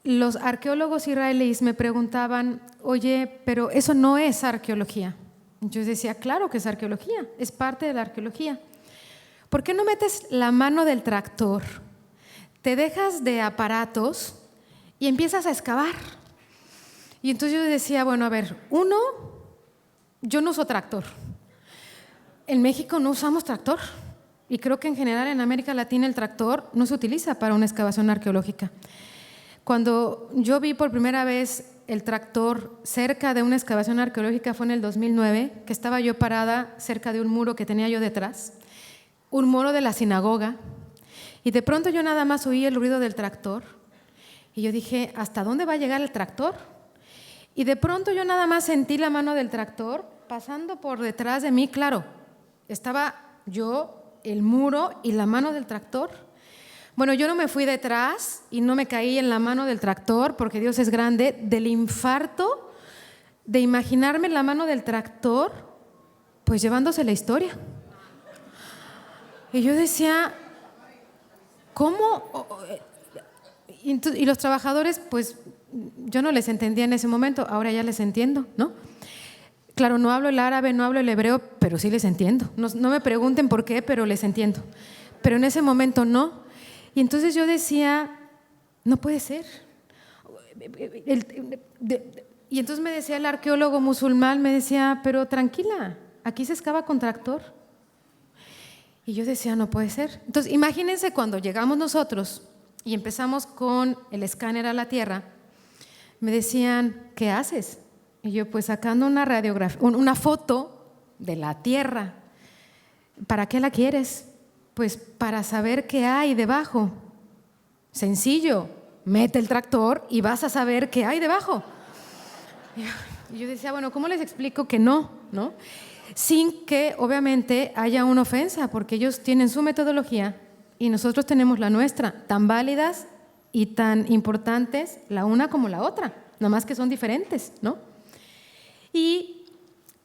los arqueólogos israelíes me preguntaban, oye, pero eso no es arqueología. Yo decía, claro que es arqueología, es parte de la arqueología. ¿Por qué no metes la mano del tractor? Te dejas de aparatos y empiezas a excavar. Y entonces yo decía, bueno, a ver, yo no uso tractor. En México no usamos tractor. Y creo que en general en América Latina el tractor no se utiliza para una excavación arqueológica. Cuando yo vi por primera vez el tractor cerca de una excavación arqueológica fue en el 2009, que estaba yo parada cerca de un muro que tenía yo detrás, un muro de la sinagoga. Y de pronto yo nada más oí el ruido del tractor y yo dije, ¿hasta dónde va a llegar el tractor? Y de pronto yo nada más sentí la mano del tractor pasando por detrás de mí. Claro, estaba yo, el muro y la mano del tractor. Bueno, yo no me fui detrás y no me caí en la mano del tractor porque Dios es grande, del infarto de imaginarme la mano del tractor pues llevándose la historia. Y yo decía… ¿Cómo? Y los trabajadores, pues yo no les entendía en ese momento, ahora ya les entiendo, ¿no? Claro, no hablo el árabe, no hablo el hebreo, pero sí les entiendo. No me pregunten por qué, pero les entiendo. Pero en ese momento no. Y entonces yo decía, no puede ser. Y entonces me decía el arqueólogo musulmán, me decía, pero tranquila, aquí se excava con tractor. Y yo decía, no puede ser. Entonces, imagínense cuando llegamos nosotros y empezamos con el escáner a la tierra, me decían, ¿qué haces? Y yo, pues sacando una radiografía, una foto de la tierra. ¿Para qué la quieres? Pues para saber qué hay debajo. Sencillo, mete el tractor y vas a saber qué hay debajo. Y yo decía, bueno, ¿cómo les explico que no? Sin que obviamente haya una ofensa, porque ellos tienen su metodología y nosotros tenemos la nuestra, tan válidas y tan importantes la una como la otra, nada más que son diferentes, ¿no? Y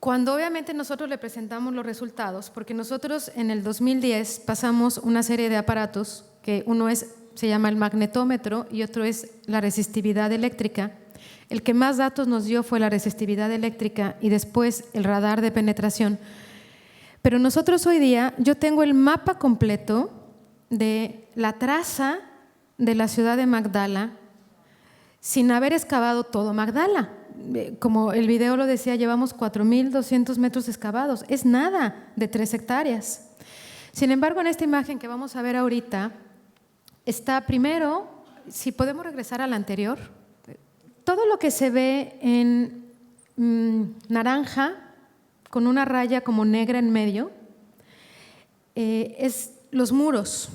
cuando obviamente nosotros le presentamos los resultados, porque nosotros en el 2010 pasamos una serie de aparatos, que uno se llama el magnetómetro y otro es la resistividad eléctrica. El que más datos nos dio fue la resistividad eléctrica y después el radar de penetración. Pero nosotros hoy día, yo tengo el mapa completo de la traza de la ciudad de Magdala sin haber excavado todo Magdala. Como el video lo decía, llevamos 4.200 metros excavados. Es nada de 3 hectáreas. Sin embargo, en esta imagen que vamos a ver ahorita, está primero, si podemos regresar a la anterior, todo lo que se ve en naranja, con una raya como negra en medio, es los muros.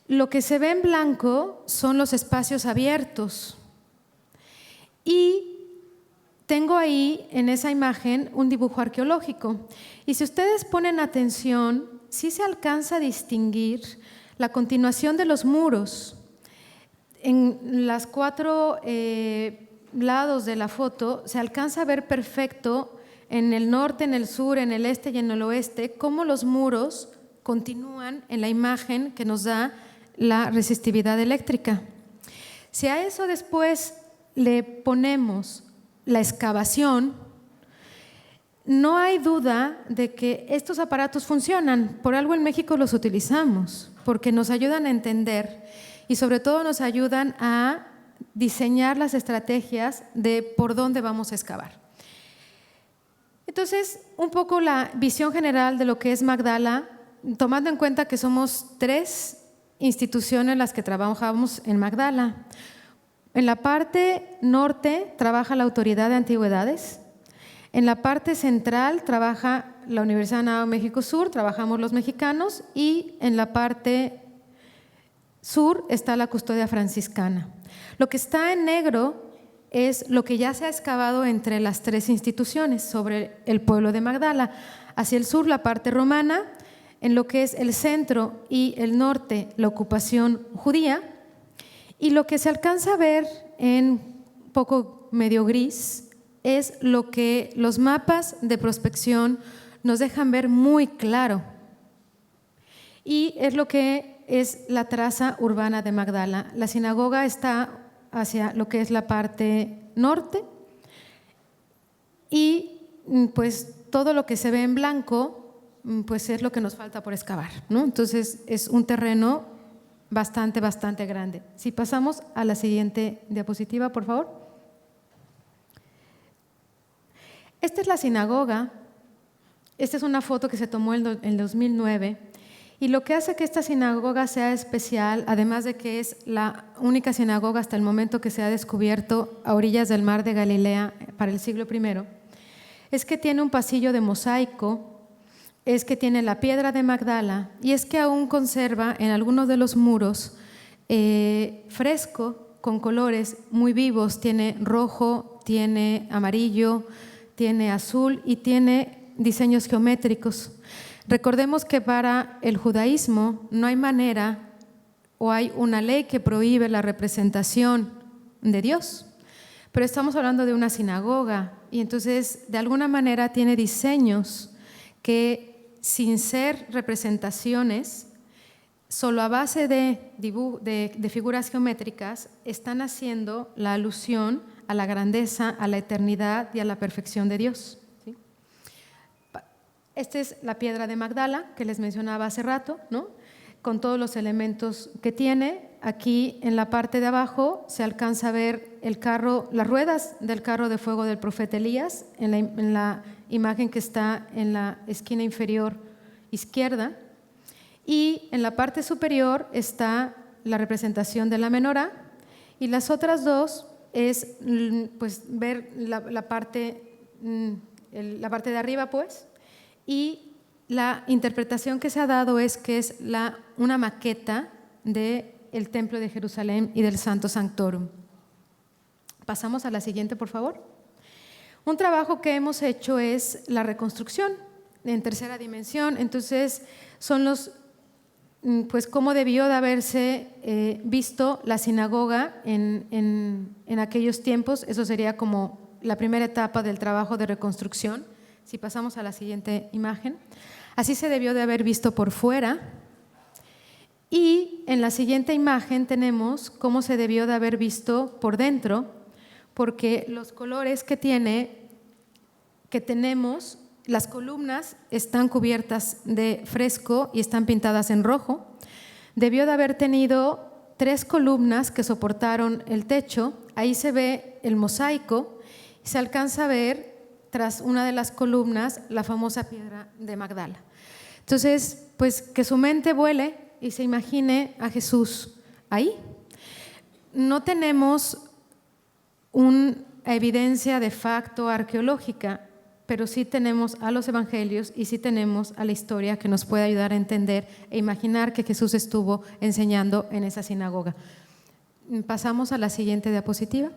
Lo que se ve en blanco son los espacios abiertos. Y tengo ahí en esa imagen un dibujo arqueológico. Y si ustedes ponen atención, sí se alcanza a distinguir la continuación de los muros. En las 4 lados de la foto se alcanza a ver perfecto en el norte, en el sur, en el este y en el oeste, cómo los muros continúan en la imagen que nos da la resistividad eléctrica. Si a eso después le ponemos la excavación, no hay duda de que estos aparatos funcionan. Por algo en México los utilizamos, porque nos ayudan a entender y sobre todo nos ayudan a diseñar las estrategias de por dónde vamos a excavar. Entonces, un poco la visión general de lo que es Magdala, tomando en cuenta que somos 3 instituciones las que trabajamos en Magdala. En la parte norte trabaja la Autoridad de Antigüedades, en la parte central trabaja la Universidad de México Sur, trabajamos los mexicanos, y en la parte sur está la Custodia Franciscana. Lo que está en negro es lo que ya se ha excavado entre las 3 instituciones sobre el pueblo de Magdala. Hacia el sur la parte romana, en lo que es el centro y el norte la ocupación judía, y lo que se alcanza a ver en poco medio gris es lo que los mapas de prospección nos dejan ver muy claro, y es lo que es la traza urbana de Magdala. La sinagoga está hacia lo que es la parte norte y pues todo lo que se ve en blanco pues es lo que nos falta por excavar, ¿no? Entonces es un terreno bastante grande. Si pasamos a la siguiente diapositiva, por favor. Esta es la sinagoga. Esta es una foto que se tomó en el 2009. Y lo que hace que esta sinagoga sea especial, además de que es la única sinagoga hasta el momento que se ha descubierto a orillas del mar de Galilea para el siglo I, es que tiene un pasillo de mosaico, es que tiene la piedra de Magdala y es que aún conserva en algunos de los muros fresco con colores muy vivos. Tiene rojo, tiene amarillo, tiene azul y tiene diseños geométricos. Recordemos que para el judaísmo no hay manera o hay una ley que prohíbe la representación de Dios, pero estamos hablando de una sinagoga y entonces de alguna manera tiene diseños que sin ser representaciones, solo a base de figuras geométricas, están haciendo la alusión a la grandeza, a la eternidad y a la perfección de Dios. ¿Sí? Esta es la piedra de Magdala que les mencionaba hace rato, ¿no? Con todos los elementos que tiene. Aquí en la parte de abajo se alcanza a ver el carro, las ruedas del carro de fuego del profeta Elías, en la imagen que está en la esquina inferior izquierda. Y en la parte superior está la representación de la menorá, y las otras dos es pues ver la parte de arriba, pues, y la interpretación que se ha dado es que es una maqueta del Templo de Jerusalén y del Santo Sanctorum. Pasamos a la siguiente, por favor. Un trabajo que hemos hecho es la reconstrucción en tercera dimensión. Entonces, son pues cómo debió de haberse visto la sinagoga en aquellos tiempos. Eso sería como la primera etapa del trabajo de reconstrucción. Si pasamos a la siguiente imagen. Así se debió de haber visto por fuera. Y en la siguiente imagen tenemos cómo se debió de haber visto por dentro, porque los colores que tenemos, las columnas están cubiertas de fresco y están pintadas en rojo. Debió de haber tenido 3 columnas que soportaron el techo. Ahí se ve el mosaico y se alcanza a ver tras una de las columnas la famosa piedra de Magdala. Entonces, pues que su mente vuele y se imagine a Jesús ahí. No tenemos una evidencia de facto arqueológica, pero sí tenemos a los evangelios y sí tenemos a la historia que nos puede ayudar a entender e imaginar que Jesús estuvo enseñando en esa sinagoga. Pasamos a la siguiente diapositiva.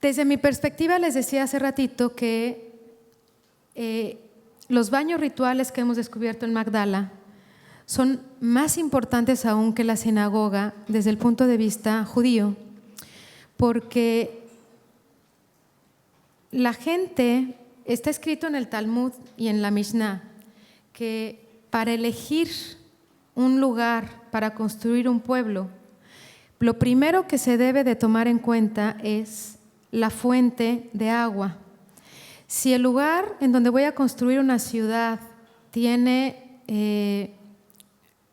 Desde mi perspectiva les decía hace ratito que los baños rituales que hemos descubierto en Magdala son más importantes aún que la sinagoga desde el punto de vista judío, porque la gente, está escrito en el Talmud y en la Mishnah, que para elegir un lugar para construir un pueblo, lo primero que se debe de tomar en cuenta es la fuente de agua. Si el lugar en donde voy a construir una ciudad tiene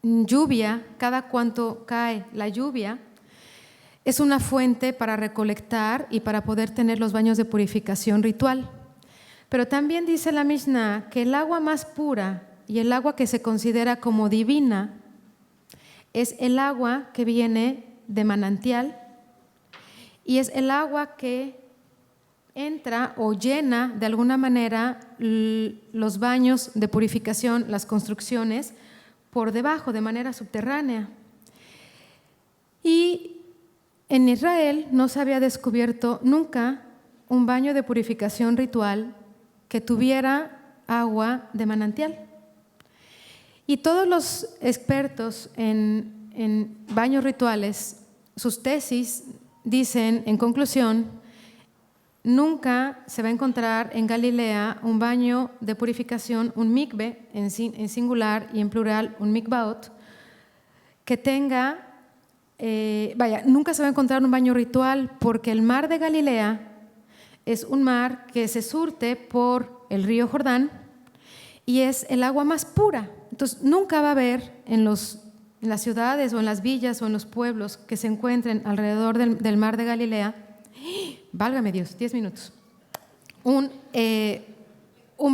lluvia, cada cuanto cae la lluvia, es una fuente para recolectar y para poder tener los baños de purificación ritual. Pero también dice la Mishnah que el agua más pura y el agua que se considera como divina es el agua que viene de manantial y es el agua que entra o llena de alguna manera los baños de purificación, las construcciones, por debajo, de manera subterránea. Y en Israel no se había descubierto nunca un baño de purificación ritual que tuviera agua de manantial. Y todos los expertos en baños rituales, sus tesis dicen, en conclusión, nunca se va a encontrar en Galilea un baño de purificación, un mikve en singular y en plural, un mikvaot, que tenga, nunca se va a encontrar un baño ritual porque el mar de Galilea es un mar que se surte por el río Jordán y es el agua más pura. Entonces, nunca va a haber en las ciudades o en las villas o en los pueblos que se encuentren alrededor del mar de Galilea, válgame Dios, 10 minutos, un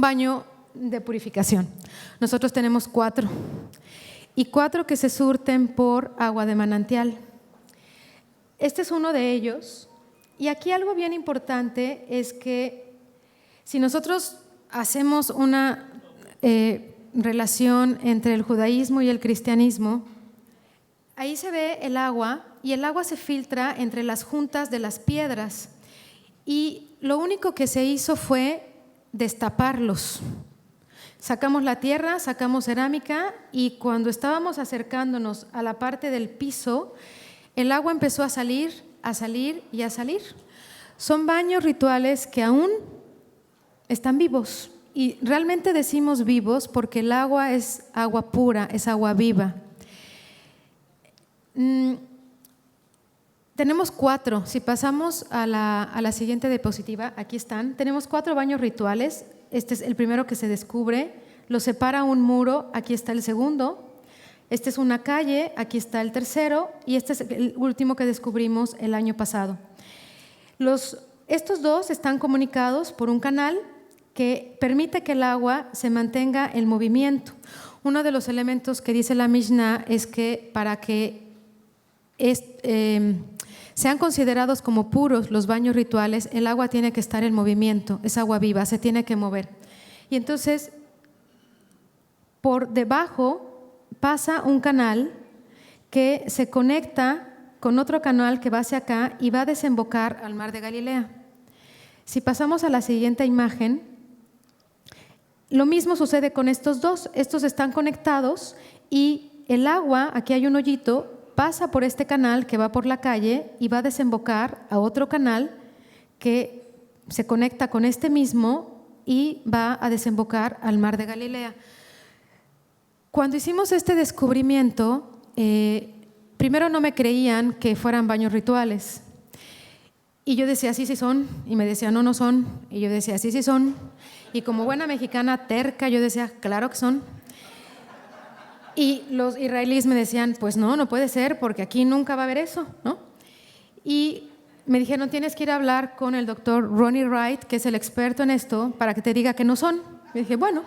baño de purificación. Nosotros tenemos 4 y 4 que se surten por agua de manantial. Este es uno de ellos. Y aquí algo bien importante es que si nosotros hacemos una relación entre el judaísmo y el cristianismo, ahí se ve el agua y el agua se filtra entre las juntas de las piedras y lo único que se hizo fue destaparlos. Sacamos la tierra, sacamos cerámica y cuando estábamos acercándonos a la parte del piso, el agua empezó a salir y a salir. Son baños rituales que aún están vivos y realmente decimos vivos porque el agua es agua pura, es agua viva. Tenemos 4. Si pasamos a la siguiente diapositiva, aquí están. Tenemos 4 baños rituales. Este es el primero que se descubre. Lo separa un muro, aquí está el segundo. Este es una calle, aquí está el tercero. Y este es el último que descubrimos el año pasado. Estos dos están comunicados por un canal que permite que el agua se mantenga en movimiento. Uno de los elementos que dice la Mishnah es que para que sean considerados como puros los baños rituales, el agua tiene que estar en movimiento, es agua viva, se tiene que mover. Y entonces, por debajo pasa un canal que se conecta con otro canal que va hacia acá y va a desembocar al mar de Galilea. Si pasamos a la siguiente imagen, lo mismo sucede con estos dos. Estos están conectados y el agua, aquí hay un hoyito, pasa por este canal que va por la calle y va a desembocar a otro canal que se conecta con este mismo y va a desembocar al mar de Galilea. Cuando hicimos este descubrimiento, primero no me creían que fueran baños rituales. Y yo decía, sí, sí son. Y me decía, no, no son. Y yo decía, sí, sí son. Y como buena mexicana terca, yo decía, claro que son. Y los israelíes me decían, pues no puede ser, porque aquí nunca va a haber eso, ¿no? Y me dijeron, tienes que ir a hablar con el doctor Ronnie Wright, que es el experto en esto, para que te diga que no son. Y dije, bueno.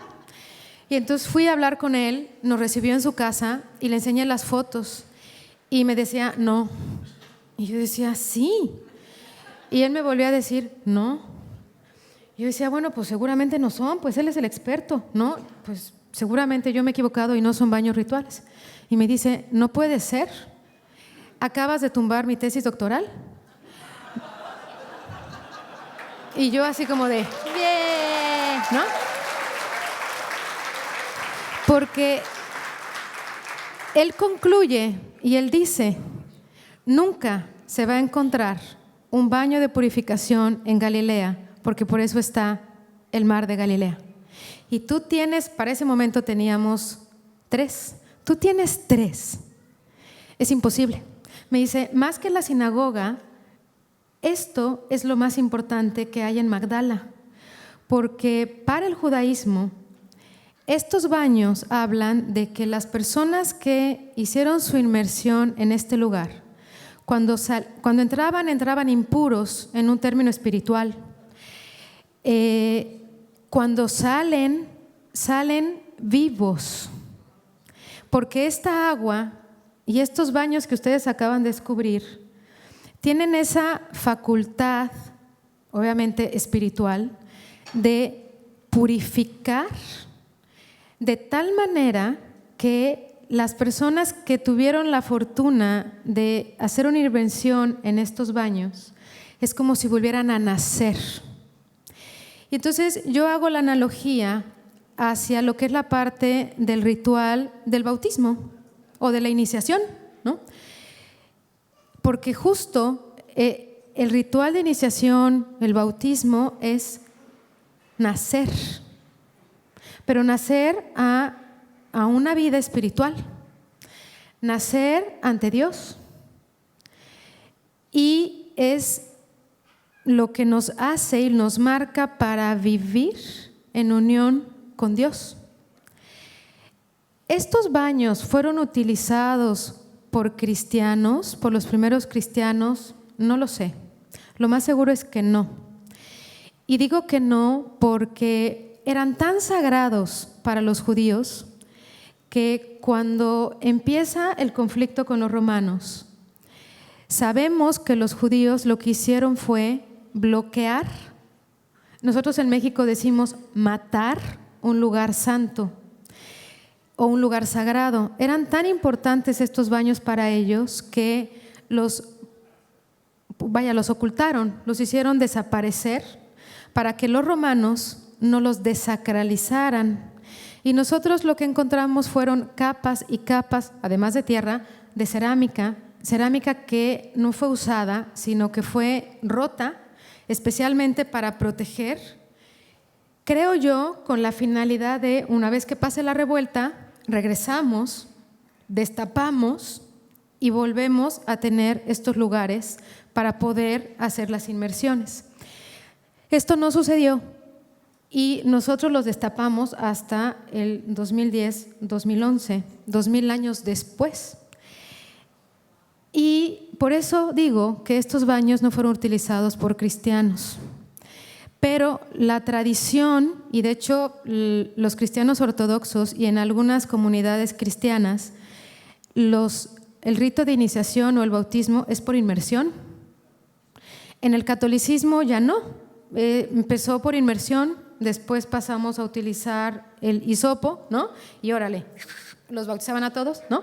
Y entonces fui a hablar con él, nos recibió en su casa y le enseñé las fotos. Y me decía, no. Y yo decía, sí. Y él me volvió a decir, no. Yo decía, bueno, pues seguramente no son, pues él es el experto, ¿no? Pues seguramente yo me he equivocado y no son baños rituales. Y me dice, no puede ser. ¿Acabas de tumbar mi tesis doctoral? Y yo así como de, ¡bien! ¿No? Porque él concluye y él dice, nunca se va a encontrar un baño de purificación en Galilea, porque por eso está el mar de Galilea. Y tú tienes, para ese momento teníamos 3. Tú tienes 3. Es imposible. Me dice, más que la sinagoga, esto es lo más importante que hay en Magdala, porque para el judaísmo, estos baños hablan de que las personas que hicieron su inmersión en este lugar, cuando entraban impuros en un término espiritual. Cuando salen vivos, porque esta agua y estos baños que ustedes acaban de descubrir tienen esa facultad, obviamente espiritual, de purificar de tal manera que las personas que tuvieron la fortuna de hacer una intervención en estos baños es como si volvieran a nacer. Y entonces yo hago la analogía hacia lo que es la parte del ritual del bautismo o de la iniciación, ¿no? Porque justo el ritual de iniciación, el bautismo, es nacer, pero nacer a una vida espiritual, nacer ante Dios. Y es lo que nos hace y nos marca para vivir en unión con Dios. Estos baños fueron utilizados por cristianos, por los primeros cristianos, no lo sé. Lo más seguro es que no. Y digo que no porque eran tan sagrados para los judíos que cuando empieza el conflicto con los romanos, sabemos que los judíos lo que hicieron fue bloquear. Nosotros en México decimos matar un lugar santo o un lugar sagrado. Eran tan importantes estos baños para ellos que los ocultaron, los hicieron desaparecer para que los romanos no los desacralizaran. Y nosotros lo que encontramos fueron capas y capas, además de tierra, de cerámica que no fue usada, sino que fue rota especialmente para proteger, creo yo, con la finalidad de, una vez que pase la revuelta, regresamos, destapamos y volvemos a tener estos lugares para poder hacer las inmersiones. Esto no sucedió y nosotros los destapamos hasta el 2010, 2011, 2000 años después. Y por eso digo que estos baños no fueron utilizados por cristianos. Pero la tradición, y de hecho los cristianos ortodoxos y en algunas comunidades cristianas, el rito de iniciación o el bautismo es por inmersión. En el catolicismo ya no, empezó por inmersión, después pasamos a utilizar el hisopo, ¿no? Y órale, los bautizaban a todos, ¿no?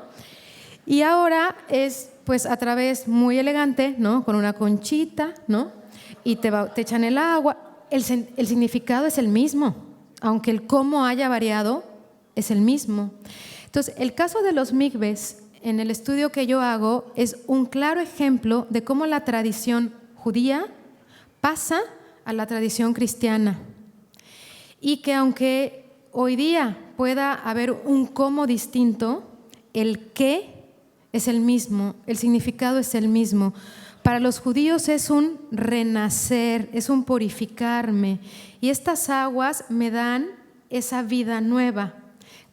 Y ahora es pues a través muy elegante, ¿no? Con una conchita, ¿no? Y te echan el agua. El significado es el mismo, aunque el cómo haya variado es el mismo. Entonces, el caso de los mikves, en el estudio que yo hago, es un claro ejemplo de cómo la tradición judía pasa a la tradición cristiana. Y que aunque hoy día pueda haber un cómo distinto, el qué es el mismo, el significado es el mismo. Para los judíos es un renacer, es un purificarme. Y estas aguas me dan esa vida nueva,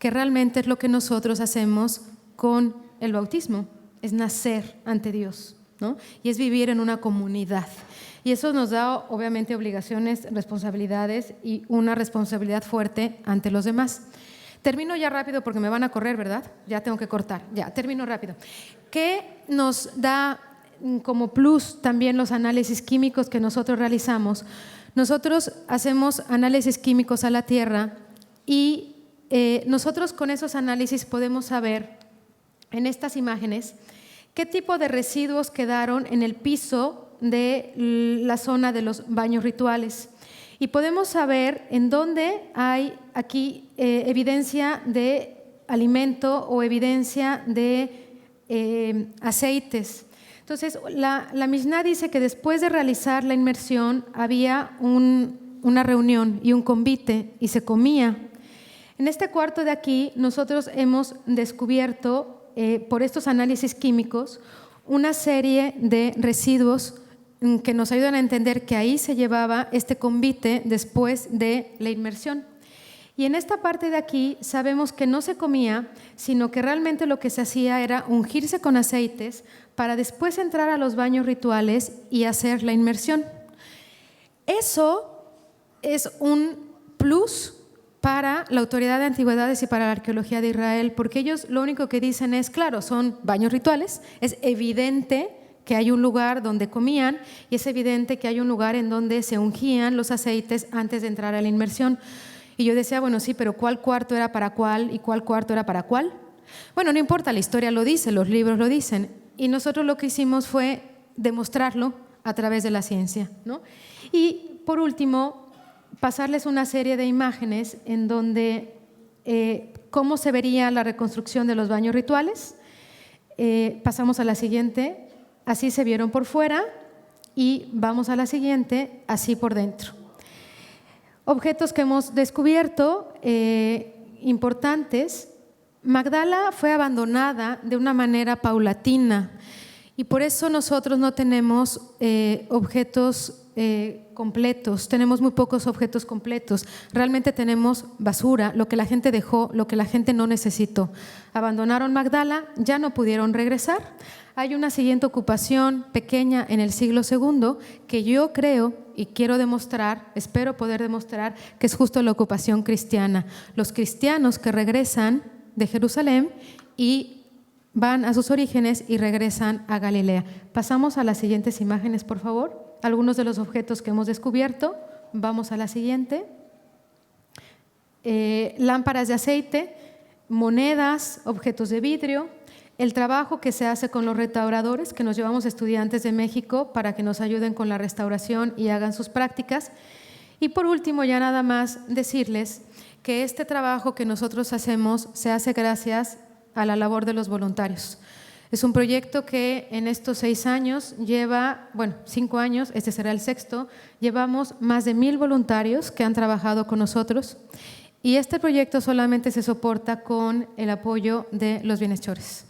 que realmente es lo que nosotros hacemos con el bautismo, es nacer ante Dios, ¿no? Y es vivir en una comunidad. Y eso nos da obviamente obligaciones, responsabilidades y una responsabilidad fuerte ante los demás. Termino ya rápido porque me van a correr, ¿verdad? Ya tengo que cortar, ya, termino rápido. ¿Qué nos da como plus también los análisis químicos que nosotros realizamos? Nosotros hacemos análisis químicos a la tierra y nosotros con esos análisis podemos saber en estas imágenes qué tipo de residuos quedaron en el piso de la zona de los baños rituales. Y podemos saber en dónde hay aquí evidencia de alimento o evidencia de aceites. Entonces, la Mishnah dice que después de realizar la inmersión había una reunión y un convite y se comía. En este cuarto de aquí nosotros hemos descubierto por estos análisis químicos una serie de residuos que nos ayudan a entender que ahí se llevaba este convite después de la inmersión. Y en esta parte de aquí sabemos que no se comía, sino que realmente lo que se hacía era ungirse con aceites para después entrar a los baños rituales y hacer la inmersión. Eso es un plus para la Autoridad de Antigüedades y para la Arqueología de Israel, porque ellos lo único que dicen es, claro, son baños rituales, es evidente que hay un lugar donde comían y es evidente que hay un lugar en donde se ungían los aceites antes de entrar a la inmersión. Y yo decía, bueno, sí, pero ¿cuál cuarto era para cuál y cuál cuarto era para cuál? Bueno, no importa, la historia lo dice, los libros lo dicen. Y nosotros lo que hicimos fue demostrarlo a través de la ciencia, ¿no? Y por último, pasarles una serie de imágenes en donde cómo se vería la reconstrucción de los baños rituales. Pasamos a la siguiente. Así se vieron por fuera y vamos a la siguiente, así por dentro. Objetos que hemos descubierto importantes. Magdala fue abandonada de una manera paulatina y por eso nosotros no tenemos objetos completos, tenemos muy pocos objetos completos. Realmente tenemos basura, lo que la gente dejó, lo que la gente no necesitó. Abandonaron Magdala, ya no pudieron regresar. Hay una siguiente ocupación pequeña en el siglo II que yo creo y quiero demostrar, espero poder demostrar, que es justo la ocupación cristiana. Los cristianos que regresan de Jerusalén y van a sus orígenes y regresan a Galilea. Pasamos a las siguientes imágenes, por favor. Algunos de los objetos que hemos descubierto. Vamos a la siguiente. Lámparas de aceite, monedas, objetos de vidrio. El trabajo que se hace con los restauradores, que nos llevamos estudiantes de México para que nos ayuden con la restauración y hagan sus prácticas. Y por último, ya nada más decirles que este trabajo que nosotros hacemos se hace gracias a la labor de los voluntarios. Es un proyecto que en estos 6 años lleva, 5 años, este será el 6º, llevamos más de 1000 voluntarios que han trabajado con nosotros y este proyecto solamente se soporta con el apoyo de los bienhechores.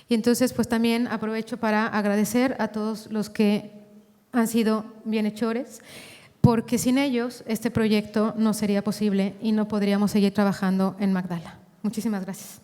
Y entonces, pues también aprovecho para agradecer a todos los que han sido bienhechores, porque sin ellos este proyecto no sería posible y no podríamos seguir trabajando en Magdala. Muchísimas gracias.